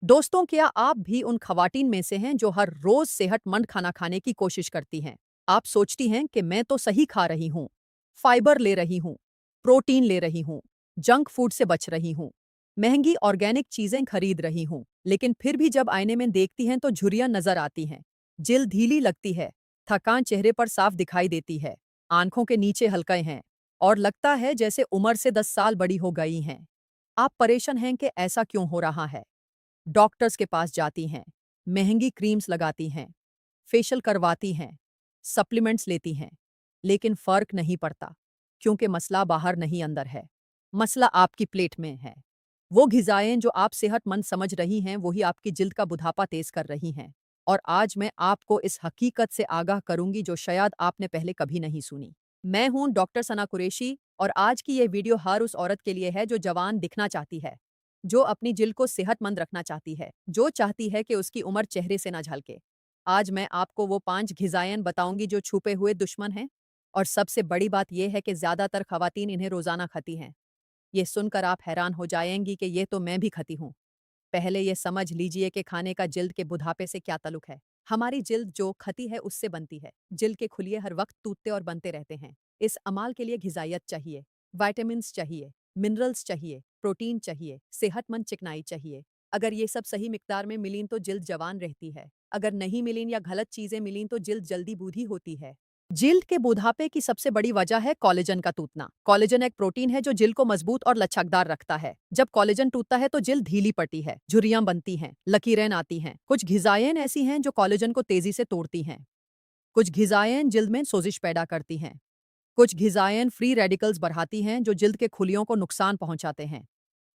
दोस्तों, क्या आप भी उन खवातीन में से हैं जो हर रोज सेहतमंद खाना खाने की कोशिश करती हैं? आप सोचती हैं कि मैं तो सही खा रही हूँ, फाइबर ले रही हूँ, प्रोटीन ले रही हूँ, जंक फूड से बच रही हूँ, महंगी ऑर्गेनिक चीजें खरीद रही हूँ, लेकिन फिर भी जब आईने में देखती हैं तो झुर्रियां नजर आती हैं, जिल्द ढीली लगती है, थकान चेहरे पर साफ दिखाई देती है, आंखों के नीचे हल्के हैं और लगता है जैसे उम्र से 10 साल बड़ी हो गई हैं। आप परेशान हैं कि ऐसा क्यों हो रहा है? डॉक्टर्स के पास जाती हैं, महंगी क्रीम्स लगाती हैं, फेशियल करवाती हैं, सप्लीमेंट्स लेती हैं, लेकिन फर्क नहीं पड़ता, क्योंकि मसला बाहर नहीं अंदर है। मसला आपकी प्लेट में है। वो ग़िज़ाएँ जो आप सेहतमंद समझ रही हैं, वही आपकी जिल्द का बुढ़ापा तेज़ कर रही हैं। और आज मैं आपको इस हकीकत से आगाह करूंगी जो शायद आपने पहले कभी नहीं सुनी। मैं हूं डॉक्टर सना कुरैशी और आज की ये वीडियो हर उस औरत के लिए है जो जवान दिखना चाहती है, जो अपनी जिल्द को सेहतमंद रखना चाहती है, जो चाहती है कि उसकी उम्र चेहरे से ना झलके। आज मैं आपको वो 5 ग़िज़ाएँ बताऊंगी जो छुपे हुए दुश्मन हैं, और सबसे बड़ी बात यह है कि ज़्यादातर ख़वातीन इन्हें रोज़ाना खाती हैं। ये सुनकर आप हैरान हो जाएंगी कि ये तो मैं भी खाती हूँ। पहले ये समझ लीजिए कि खाने का जिल्द के बुढ़ापे से क्या ताल्लुक है। हमारी जिल्द जो खती है उससे बनती है। जिल्द के खुलिये हर वक्त टूटते और बनते रहते हैं। इस अमाल के लिए ग़िज़ाइयत चाहिए, विटामिन्स चाहिए, मिनरल्स चाहिए, प्रोटीन चाहिए, सेहतमंद चिकनाई चाहिए। अगर ये सब सही मिकदार में मिलीं तो जिल्द जवान रहती है। अगर नहीं मिलीं या गलत चीज़ें मिलीं तो जिल्द जल्दी बूढ़ी होती है। जिल्द के बुढ़ापे की सबसे बड़ी वजह है कोलेजन का टूटना। कोलेजन एक प्रोटीन है जो जिल्द को मजबूत और लचकदार रखता है। जब कोलेजन टूटता है तो जिल्द ढीली पड़ती है, झुर्रियां बनती हैं, लकीरें आती हैं। कुछ ग़िज़ाएँ ऐसी हैं जो कोलेजन को तेजी से तोड़ती हैं। कुछ ग़िज़ाएँ जिल्द में सोजिश पैदा करती हैं। कुछ ग़िज़ाएँ फ्री रेडिकल्स बढ़ाती हैं जो जिल्द के खुलियों को नुकसान पहुंचाते हैं।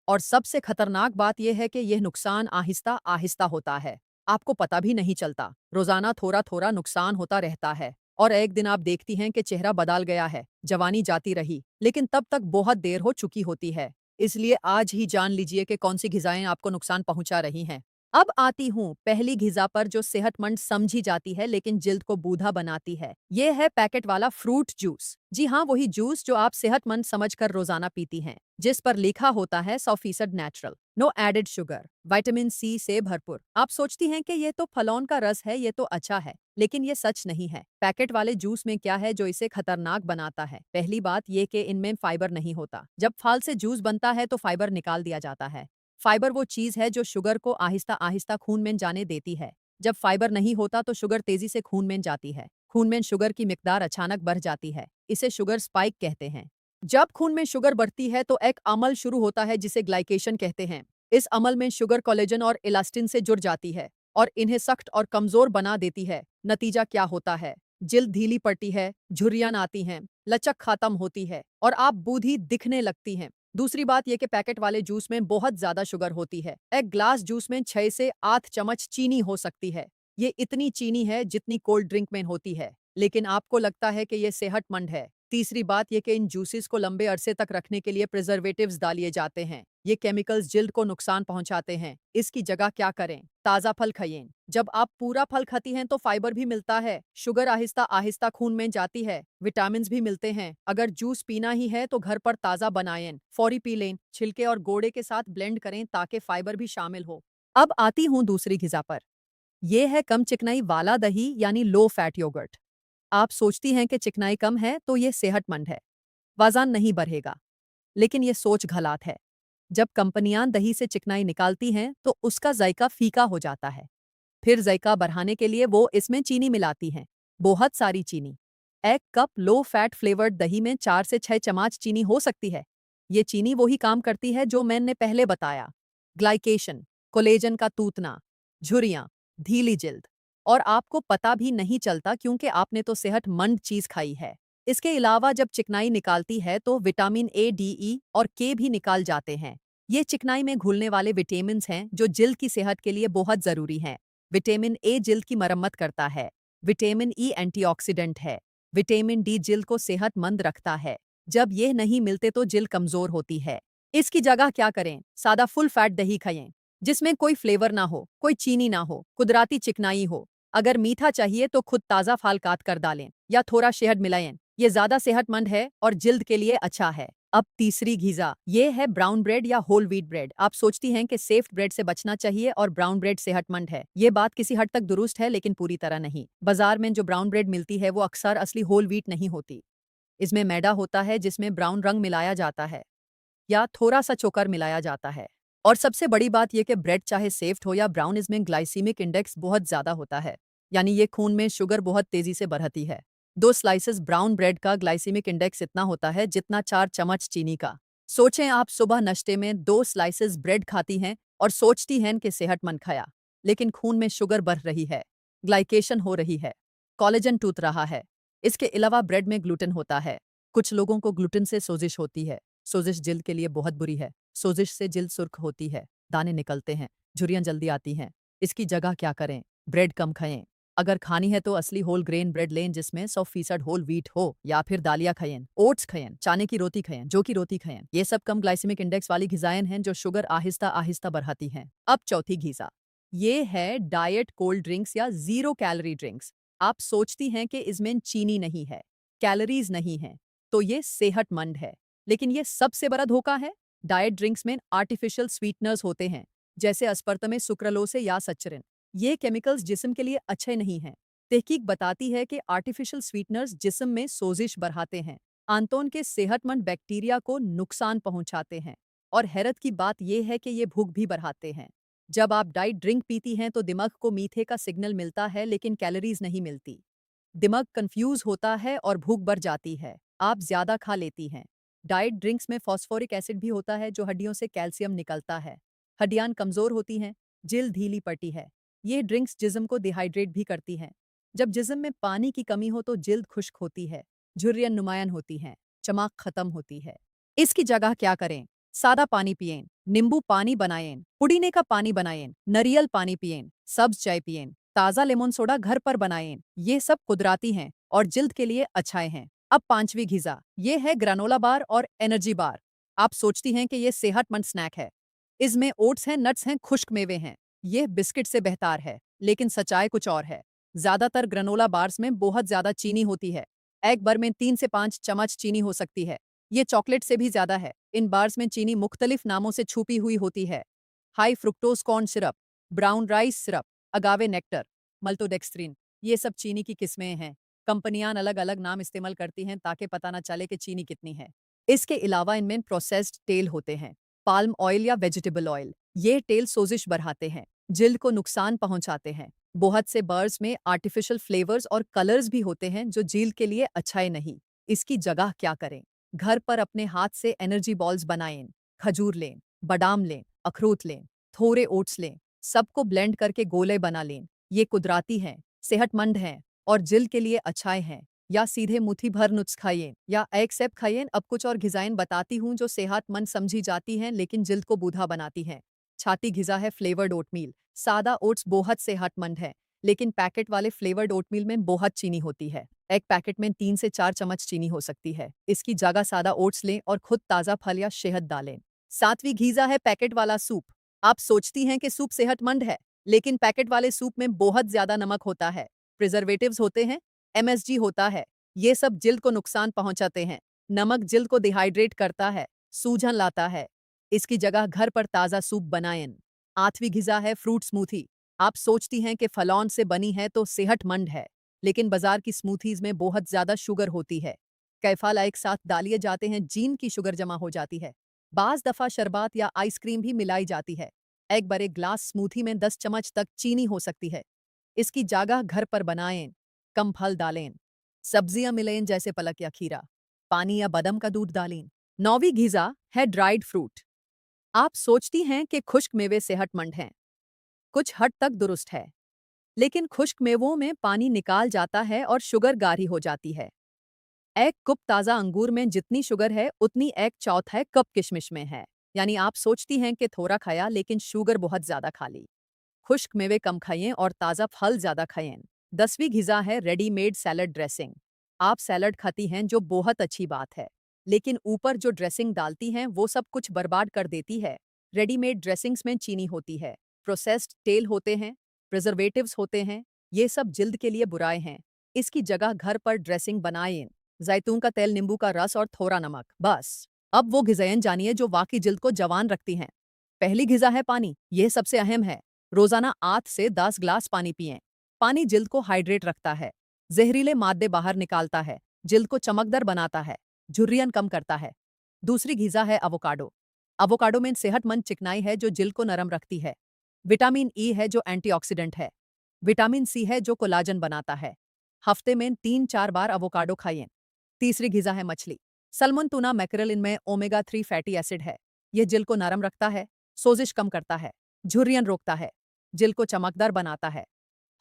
और सबसे खतरनाक बात यह है कि यह नुकसान आहिस्ता आहिस्ता होता है। आपको पता भी नहीं चलता। रोजाना थोड़ा थोड़ा नुकसान होता रहता है और एक दिन आप देखती हैं कि चेहरा बदल गया है, जवानी जाती रही, लेकिन तब तक बहुत देर हो चुकी होती है। इसलिए आज ही जान लीजिए कि कौन सी ग़िज़ाएँ आपको नुकसान पहुंचा रही हैं। अब आती हूँ पहली ग़िज़ा पर जो सेहतमंद समझी जाती है लेकिन जिल्द को बूढ़ा बनाती है। ये है पैकेट वाला फ्रूट जूस। जी हाँ, वही जूस जो आप सेहतमंद समझकर रोजाना पीती हैं, जिस पर लिखा होता है 100% natural, no added sugar, vitamin C से भरपूर। आप सोचती हैं कि ये तो फलों का रस है, ये तो अच्छा है, लेकिन ये सच नहीं है। पैकेट वाले जूस में क्या है जो इसे खतरनाक बनाता है? पहली बात ये कि इनमें फाइबर नहीं होता। जब फल से जूस बनता है तो फाइबर निकाल दिया जाता है। फाइबर वो चीज है जो शुगर को आहिस्ता आहिस्ता खून में जाने देती है। जब फाइबर नहीं होता तो शुगर तेजी से खून में जाती है। खून में शुगर की मिकदार अचानक बढ़ जाती है। इसे शुगर स्पाइक कहते हैं। जब खून में शुगर बढ़ती है तो एक अमल शुरू होता है जिसे ग्लाइकेशन कहते हैं। इस अमल में शुगर कोलेजन और इलास्टिन से जुड़ जाती है और इन्हें सख्त और कमजोर बना देती है। नतीजा क्या होता है? जिल्द ढीली पड़ती है, झुर्रियां आती हैं, लचक खत्म होती है और आप बूढ़ी दिखने लगती हैं। दूसरी बात यह कि पैकेट वाले जूस में बहुत ज्यादा शुगर होती है। एक ग्लास जूस में 6 से 8 चम्मच चीनी हो सकती है। ये इतनी चीनी है जितनी कोल्ड ड्रिंक में होती है, लेकिन आपको लगता है कि ये सेहतमंद है। तीसरी बात यह कि इन जूसेस को लंबे अरसे तक रखने के लिए प्रिजर्वेटिव्स डालिए जाते हैं। ये केमिकल्स जिल्द को नुकसान पहुंचाते हैं। इसकी जगह क्या करें? ताज़ा फल खाइए। जब आप पूरा फल खाती हैं तो फाइबर भी मिलता है, शुगर आहिस्ता आहिस्ता खून में जाती है, विटामिन भी मिलते हैं। अगर जूस पीना ही है तो घर पर ताज़ा बनाएं, फौरी पी लें, छिलके और गोड़े के साथ ब्लेंड करें ताकि फाइबर भी शामिल हो। अब आती हूँ दूसरी ग़िज़ा पर। यह है कम चिकनाई वाला दही यानी लो फैट योगर्ट। आप सोचती हैं कि चिकनाई कम है तो ये सेहतमंद है, वजन नहीं बढ़ेगा, लेकिन ये सोच गलत है। जब कंपनियां दही से चिकनाई निकालती हैं तो उसका जायका फीका हो जाता है। फिर जायका बढ़ाने के लिए वो इसमें चीनी मिलाती हैं, बहुत सारी चीनी। एक कप लो फैट फ्लेवर्ड दही में 4 से 6 चम्मच चीनी हो सकती है। ये चीनी वही काम करती है जो मैंने पहले बताया, ग्लाइकेशन, कोलेजन का टूटना, झुर्रियां, ढीली जिल्द, और आपको पता भी नहीं चलता क्योंकि आपने तो सेहतमंद चीज खाई है। इसके अलावा जब चिकनाई निकालती है तो विटामिन ए, डी, ई और के भी निकाल जाते हैं। ये चिकनाई में घुलने वाले विटामिन्स हैं जो जिल्द की सेहत के लिए बहुत जरूरी हैं। विटामिन ए जिल्द की मरम्मत करता है, विटामिन ई एंटीऑक्सीडेंट है, विटामिन डी जिल्द को सेहतमंद रखता है। जब ये नहीं मिलते तो जिल्द कमजोर होती है। इसकी जगह क्या करें? सादा फुल फैट दही खाएं, जिसमें कोई फ्लेवर ना हो, कोई चीनी ना हो, कुदरती चिकनाई हो। अगर मीठा चाहिए तो खुद ताज़ा फल काट कर डालें या थोड़ा शहद मिलाएं। ये ज़्यादा सेहतमंद है और जिल्द के लिए अच्छा है। अब तीसरी घिसा, ये है ब्राउन ब्रेड या होल व्हीट ब्रेड। आप सोचती हैं कि सेफ ब्रेड से बचना चाहिए और ब्राउन ब्रेड सेहतमंद है। ये बात किसी हद तक दुरुस्त है, लेकिन पूरी तरह नहीं। बाजार में जो ब्राउन ब्रेड मिलती है वो अक्सर असली होल व्हीट नहीं होती। इसमें मैदा होता है जिसमें ब्राउन रंग मिलाया जाता है या थोड़ा सा चोकर मिलाया जाता है। और सबसे बड़ी बात यह कि ब्रेड चाहे सेफ्ड हो या ब्राउन, इसमें ग्लाइसीमिक इंडेक्स बहुत ज्यादा होता है, यानी ये खून में शुगर बहुत तेजी से बढ़ती है। 2 स्लाइसेस ब्राउन ब्रेड का ग्लाइसीमिक इंडेक्स इतना होता है जितना 4 चम्मच चीनी का। सोचें आप सुबह नाश्ते में 2 स्लाइसेस ब्रेड खाती हैं और सोचती हैं कि सेहतमंद खाया, लेकिन खून में शुगर बढ़ रही है, ग्लाइकेशन हो रही है, कोलेजन टूट रहा है। इसके अलावा ब्रेड में ग्लूटेन होता है। कुछ लोगों को ग्लूटेन से सोजिश होती है। सोजिश जिल्द के लिए बहुत बुरी है। सोजिश से जिल्द सुर्ख होती है, दाने निकलते हैं, झुर्रियां जल्दी आती हैं। इसकी जगह क्या करें? ब्रेड कम खाएं। अगर खानी है तो असली होल ग्रेन ब्रेड लें जिसमें 100% होल व्हीट हो, या फिर दालिया खाएं, ओट्स खाएं, चाने की रोटी खाएं, जौ की रोटी खाएं। ये सब कम ग्लाइसेमिक इंडेक्स वाली ग़िज़ाएं हैं जो शुगर आहिस्ता आहिस्ता बढ़ाती हैं। अब चौथी ग़िज़ा, ये है डाइट कोल्ड ड्रिंक्स या जीरो कैलोरी ड्रिंक्स। आप सोचती हैं कि इसमें चीनी नहीं है, कैलोरीज नहीं है, तो ये सेहतमंद है। लेकिन ये सबसे बड़ा धोखा है। डाइट ड्रिंक्स में आर्टिफिशियल स्वीटनर्स होते हैं, जैसे अस्पर्तमे, सुक्रालोस या सच्चरिन। ये केमिकल्स जिस्म के लिए अच्छे नहीं हैं। तहकीक बताती है कि आर्टिफिशियल स्वीटनर्स जिस्म में सोजिश बढ़ाते हैं, आंतों के सेहतमंद बैक्टीरिया को नुकसान पहुंचाते हैं, और हैरत की बात यह है कि ये भूख भी बढ़ाते हैं। जब आप डाइट ड्रिंक पीती हैं तो दिमाग को मीठे का सिग्नल मिलता है, लेकिन कैलोरीज नहीं मिलती। दिमाग कंफ्यूज होता है और भूख बढ़ जाती है। आप ज्यादा खा लेती हैं। डाइट ड्रिंक्स में फॉस्फोरिक एसिड भी होता है जो हड्डियों से कैल्शियम निकलता है। हड्डियां कमजोर होती हैं, जिल्द ढीली पड़ती है। ये ड्रिंक्स जिस्म को डिहाइड्रेट भी करती हैं। जब जिस्म में पानी की कमी हो तो जिल्द खुश्क होती है, झुर्रियां नुमायान होती हैं, चमक खत्म होती है। इसकी जगह क्या करें? सादा पानी पिएं, नींबू पानी बनाएं, पुदीने का पानी बनाएं, नारियल पानी पिएं, सब्ज चाय पिएं, ताज़ा लेमन सोडा घर पर बनाएं। ये सब कुदरती हैं और जिल्द के लिए अच्छाए हैं। अब पांचवी ग़िज़ा, ये है ग्रानोला बार और एनर्जी बार। आप सोचती हैं कि ये सेहतमंद स्नैक है। इसमें ओट्स हैं, नट्स हैं, खुश्क मेवे हैं। यह बिस्किट से बेहतर है, लेकिन सच्चाई कुछ और है। ज्यादातर ग्रानोला बार्स में बहुत ज्यादा चीनी होती है। एक बार में 3 से 5 चम्मच चीनी हो सकती है। ये चॉकलेट से भी ज्यादा है। इन बार्स में चीनी मुख्तलिफ नामों से छुपी हुई होती है। High fructose corn syrup, brown rice syrup, agave nectar, maltodextrin, ये सब चीनी की किस्में हैं। कंपनियां अलग अलग नाम इस्तेमाल करती हैं ताकि पता न चले कि चीनी कितनी है। इसके अलावा इनमें प्रोसेस्ड तेल होते हैं, पाल्म ऑयल या वेजिटेबल ऑयल। ये तेल सोजिश बढ़ाते हैं, जिल्द को नुकसान पहुंचाते हैं। बहुत से बर्स में आर्टिफिशियल फ्लेवर्स और कलर्स भी होते हैं जो जिल्द के लिए अच्छाई नहीं। इसकी जगह क्या करें? घर पर अपने हाथ से एनर्जी बॉल्स बनाएं। खजूर लें, बादाम लें, अखरोट लें, थोड़े ओट्स लें, सबको ब्लेंड करके गोले बना लें। ये कुदरती हैं, सेहतमंद हैं और जिल्द के लिए अच्छाए हैं। या सीधे मुट्ठी भर नुस्ख खाइए या एक सेप खाइए। अब कुछ और ग़िज़ाएं बताती हूँ जो सेहतमंद समझी जाती हैं लेकिन जिल्द को बूढ़ा बनाती हैं। छाती ग़िज़ा है फ्लेवर्ड ओटमील। सादा ओट्स बहुत सेहतमंद है, लेकिन पैकेट वाले फ्लेवर्ड ओटमील में बहुत चीनी होती है। एक पैकेट में 3 से 4 चम्मच चीनी हो सकती है। इसकी जगह सादा ओट्स लें और खुद ताज़ा फल या शहद डालें। सातवीं ग़िज़ा है पैकेट वाला सूप। आप सोचती हैं कि सूप सेहतमंद है, लेकिन पैकेट वाले सूप में बहुत ज्यादा नमक होता है, प्रिजर्वेटिव्स होते हैं, एमएसजी होता है। ये सब जिल्द को नुकसान पहुंचाते हैं। नमक जिल्द को डिहाइड्रेट करता है, सूजन लाता है। इसकी जगह घर पर ताज़ा सूप बनाएं। आठवीं ग़िज़ा है फ्रूट स्मूथी। आप सोचती हैं कि फलौन से बनी है तो सेहतमंद है, लेकिन बाजार की स्मूथीज में बहुत ज्यादा शुगर होती है। कैफाल एक साथ डालिए जाते हैं, जीन की शुगर जमा हो जाती है। बाज दफा शरबत या आइसक्रीम भी मिलाई जाती है। एक बड़े ग्लास स्मूथी में 10 चम्मच तक चीनी हो सकती है। इसकी जगह घर पर बनाएं, कम फल डालें, सब्जियां मिलें जैसे पलक या खीरा, पानी या बादाम का दूध डालें। नौवीं ग़िज़ा है ड्राइड फ्रूट। आप सोचती हैं कि खुश्क मेवे सेहतमंद हैं, कुछ हद तक दुरुस्त है, लेकिन खुश्क मेवों में पानी निकाल जाता है और शुगर गाढ़ी हो जाती है। एक कप ताज़ा अंगूर में जितनी शुगर है उतनी एक चौथाई कप किशमिश में है। यानी आप सोचती हैं कि थोड़ा खाया, लेकिन शुगर बहुत ज्यादा खा ली। खुश्क मेवे कम खाइए और ताज़ा फल ज्यादा खाइए। 10वीं ग़िज़ा है रेडीमेड सैलड ड्रेसिंग। आप सैलड खाती हैं जो बहुत अच्छी बात है, लेकिन ऊपर जो ड्रेसिंग डालती हैं वो सब कुछ बर्बाद कर देती है। रेडीमेड ड्रेसिंग्स में चीनी होती है, प्रोसेस्ड तेल होते हैं, प्रिजर्वेटिव्स होते हैं। ये सब जिल्द के लिए बुराए हैं। इसकी जगह घर पर ड्रेसिंग बनाएं। जैतून का तेल, नींबू का रस और थोड़ा नमक, बस। अब वो ग़िज़ाएँ जानिए जो वाकई जिल्द को जवान रखती हैं। पहली ग़िज़ा है पानी, यह सबसे अहम है। रोज़ाना 8 से 10 ग्लास पानी पिएँ। पानी जिल्द को हाइड्रेट रखता है, जहरीले मादे बाहर निकालता है, जिल्द को चमकदार बनाता है, झुर्रियाँ कम करता है। दूसरी ग़िज़ा है एवोकाडो। एवोकाडो में सेहतमंद चिकनाई है जो जिल्द को नरम रखती है। विटामिन ई है जो एंटीऑक्सीडेंट है। विटामिन सी है जो कोलाजन बनाता है। हफ्ते में 3-4 बार एवोकाडो खाइए। तीसरी ग़िज़ा है मछली। सल्मन, टूना, मैकेरल, इनमें ओमेगा 3 फैटी एसिड है। यह जिल्द को नरम रखता है, सोजिश कम करता है, झुर्रियाँ रोकता है, जिल्द को चमकदार बनाता है।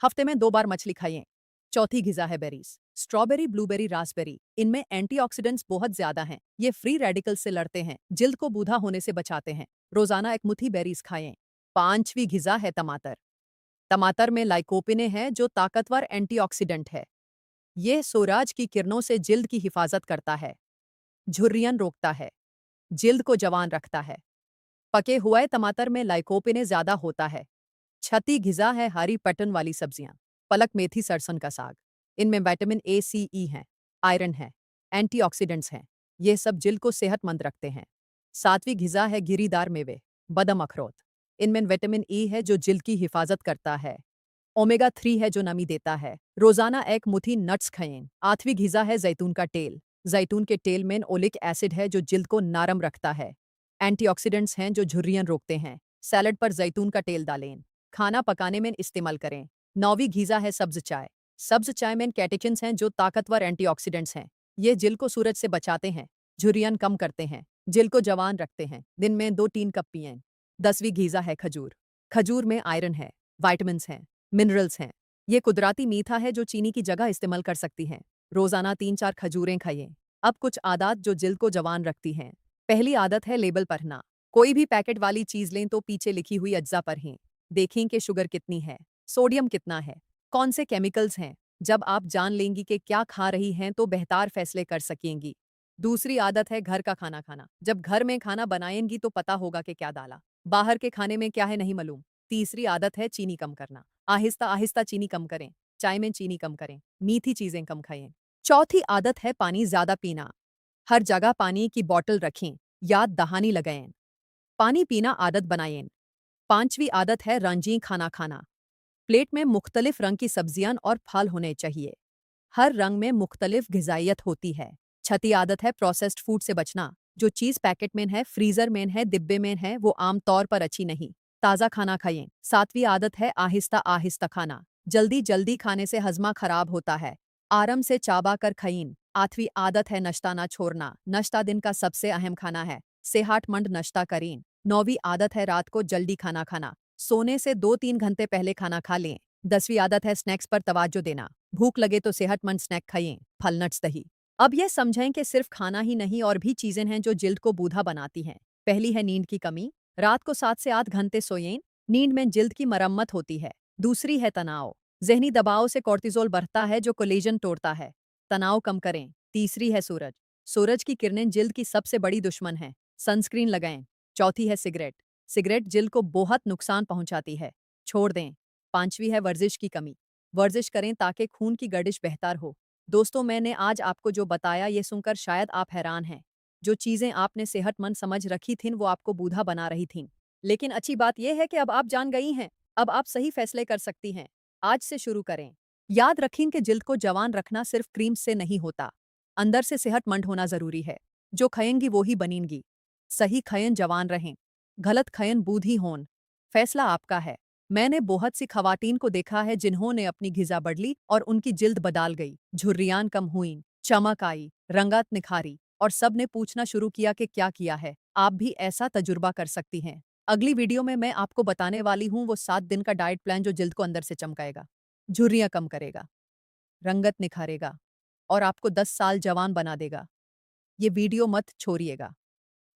हफ्ते में 2 बार मछली खाइए। चौथी ग़िज़ा है बेरीज। स्ट्रॉबेरी, ब्लूबेरी, रास्पबेरी, इनमें एंटीऑक्सीडेंट्स बहुत ज्यादा हैं। ये फ्री रेडिकल्स से लड़ते हैं, जिल्द को बूढ़ा होने से बचाते हैं। रोजाना एक मुट्ठी बेरीज खाएं। पांचवी ग़िज़ा है टमाटर। टमाटर में लाइकोपिने है जो ताकतवर एंटीऑक्सीडेंट है। यह सूरज की किरणों से जिल्द की हिफाजत करता है, झुर्रियाँ रोकता है, जिल्द को जवान रखता है। पके हुए टमाटर में लाइकोपिने ज्यादा होता है। छठी ग़िज़ा है हरी पत्तों वाली सब्जियां। पलक, मेथी, सरसों का साग, इनमें विटामिन ए, सी, ई है, आयरन है, एंटीऑक्सीडेंट्स हैं। ये सब जिल्द को सेहतमंद रखते हैं। सातवीं ग़िज़ा है गिरीदार मेवे, बादाम, अखरोट, इनमें विटामिन ई है जो जिल्द की हिफाजत करता है। ओमेगा 3 है जो नमी देता है। रोजाना एक मुट्ठी नट्स खाएं। आठवीं ग़िज़ा है जैतून का तेल। जैतून के तेल में ओलिक एसिड है जो जिल्द को नरम रखता है। एंटीऑक्सीडेंट्स हैं जो झुर्रियाँ रोकते हैं। सैलड पर जैतून का तेल डालें। खाना पकाने में इस्तेमाल करें। नौवीं ग़िज़ा है सब्ज़ चाय। सब्ज़ चाय में कैटेकिन्स हैं जो ताकतवर एंटीऑक्सीडेंट्स हैं। ये जिल्द को सूरज से बचाते हैं, झुर्रियाँ कम करते हैं, जिल्द को जवान रखते हैं। दिन में 2-3 कप पिएं। 10वीं ग़िज़ा है खजूर। खजूर में आयरन है, विटामिन्स हैं, मिनरल्स हैं। ये कुदरती मीठा है जो चीनी की जगह इस्तेमाल कर सकती हैं। रोजाना 3-4 खजूरें खाइए। अब कुछ आदत जो जिल्द को जवान रखती हैं। पहली आदत है लेबल पढ़ना। कोई भी पैकेट वाली चीज लें तो पीछे लिखी हुई अज्जा पढ़ें। देखें कि शुगर कितनी है, सोडियम कितना है, कौन से केमिकल्स हैं। जब आप जान लेंगी कि क्या खा रही हैं तो बेहतर फैसले कर सकेंगी। दूसरी आदत है घर का खाना खाना। जब घर में खाना बनाएंगी तो पता होगा कि क्या डाला, बाहर के खाने में क्या है नहीं मालूम। तीसरी आदत है चीनी कम करना। आहिस्ता आहिस्ता चीनी कम करें। चाय में चीनी कम करें, मीठी चीजें कम खाएं। चौथी आदत है पानी ज्यादा पीना। हर जगह पानी की बोतल रखें, याद दहानी लगाएं। पानी पीना आदत बनाएं। पांचवी आदत है रंगीन खाना खाना। प्लेट में मुख्तलिफ रंग की सब्जियां और फल होने चाहिए। हर रंग में मुख्तलिफ ग़िज़ाइयत होती है। छठी आदत है प्रोसेस्ड फूड से बचना। जो चीज़ पैकेट में है, फ्रीज़र में है, डिब्बे में है, वो आम तौर पर अच्छी नहीं। ताज़ा खाना खाएं। सातवीं आदत है आहिस्ता आहिस्ता खाना। जल्दी जल्दी खाने से हजमा खराब होता है। आराम से चाबा कर खाएं। आठवीं आदत है नाश्ता ना छोड़ना। नाश्ता दिन का सबसे अहम खाना है, सेहतमंद नाश्ता करें। नौवीं आदत है रात को जल्दी खाना खाना। सोने से 2-3 घंटे पहले खाना खा लें। 10वीं आदत है स्नैक्स पर तवज्जो देना। भूख लगे तो सेहतमंद स्नैक खाइए, फल, नट्स, दही। अब यह समझें कि सिर्फ खाना ही नहीं और भी चीजें हैं जो जिल्द को बूढ़ा बनाती हैं। पहली है नींद की कमी। रात को 7 से 8 घंटे सोएं। नींद में जिल्द की मरम्मत होती है। दूसरी है तनाव। ज़हनी दबाव से कोर्टिसोल बढ़ता है जो कोलेजन तोड़ता है। तनाव कम करें। तीसरी है सूरज। सूरज की किरणें जिल्द की सबसे बड़ी दुश्मन है, सनस्क्रीन लगाएं। चौथी है सिगरेट। सिगरेट जिल्द को बहुत नुकसान पहुंचाती है, छोड़ दें। पांचवी है वर्जिश की कमी। वर्जिश करें ताकि खून की गर्दिश बेहतर हो। दोस्तों, मैंने आज आपको जो बताया ये सुनकर शायद आप हैरान हैं। जो चीज़ें आपने सेहतमंद समझ रखी थीं वो आपको बूढ़ा बना रही थीं। लेकिन अच्छी बात यह है कि अब आप जान गई हैं। अब आप सही फैसले कर सकती हैं। आज से शुरू करें। याद रखें कि जिल्द को जवान रखना सिर्फ क्रीम से नहीं होता, अंदर से सेहतमंद होना ज़रूरी है। जो खाएंगी वो ही बनेंगी। सही खाएं जवान रहें, गलत खाएं बूढ़ी होन। फैसला आपका है। मैंने बहुत सी खवातीन को देखा है जिन्होंने अपनी ग़िज़ा बदली और उनकी जिल्द बदल गई। झुर्रियाँ कम हुईं, चमक आई, रंगत निखारी और सब ने पूछना शुरू किया कि क्या किया है। आप भी ऐसा तजुर्बा कर सकती हैं। अगली वीडियो में मैं आपको बताने वाली हूँ वो 7 दिन का डाइट प्लान जो जिल्द को अंदर से चमकाएगा, झुर्रियाँ कम करेगा, रंगत निखारेगा और आपको 10 साल जवान बना देगा। ये वीडियो मत छोड़िएगा।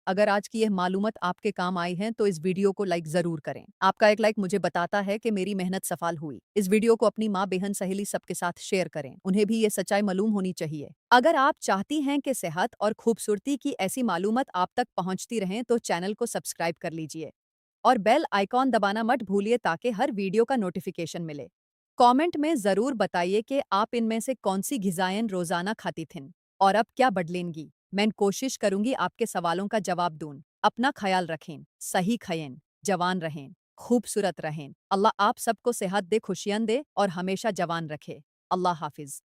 अगर आज की यह मालूमात आपके काम आई है तो इस वीडियो को लाइक जरूर करें। आपका एक लाइक मुझे बताता है कि मेरी मेहनत सफल हुई। इस वीडियो को अपनी माँ, बहन, सहेली सबके साथ शेयर करें। उन्हें भी ये सच्चाई मालूम होनी चाहिए। अगर आप चाहती हैं कि सेहत और खूबसूरती की ऐसी मालूमात आप तक पहुंचती रहें तो चैनल को सब्सक्राइब कर लीजिए और बेल आइकॉन दबाना मत भूलिए ताकि हर वीडियो का नोटिफिकेशन मिले। कमेंट में जरूर बताइए कि आप इनमें से कौन सी ग़िज़ाएं रोजाना खाती थीं और अब क्या बदलेंगी। मैं कोशिश करूंगी आपके सवालों का जवाब दूं। अपना ख्याल रखें, सही खाएं, जवान रहें, खूबसूरत रहें। अल्लाह आप सबको सेहत दे, खुशियां दे और हमेशा जवान रखे। अल्लाह हाफिज।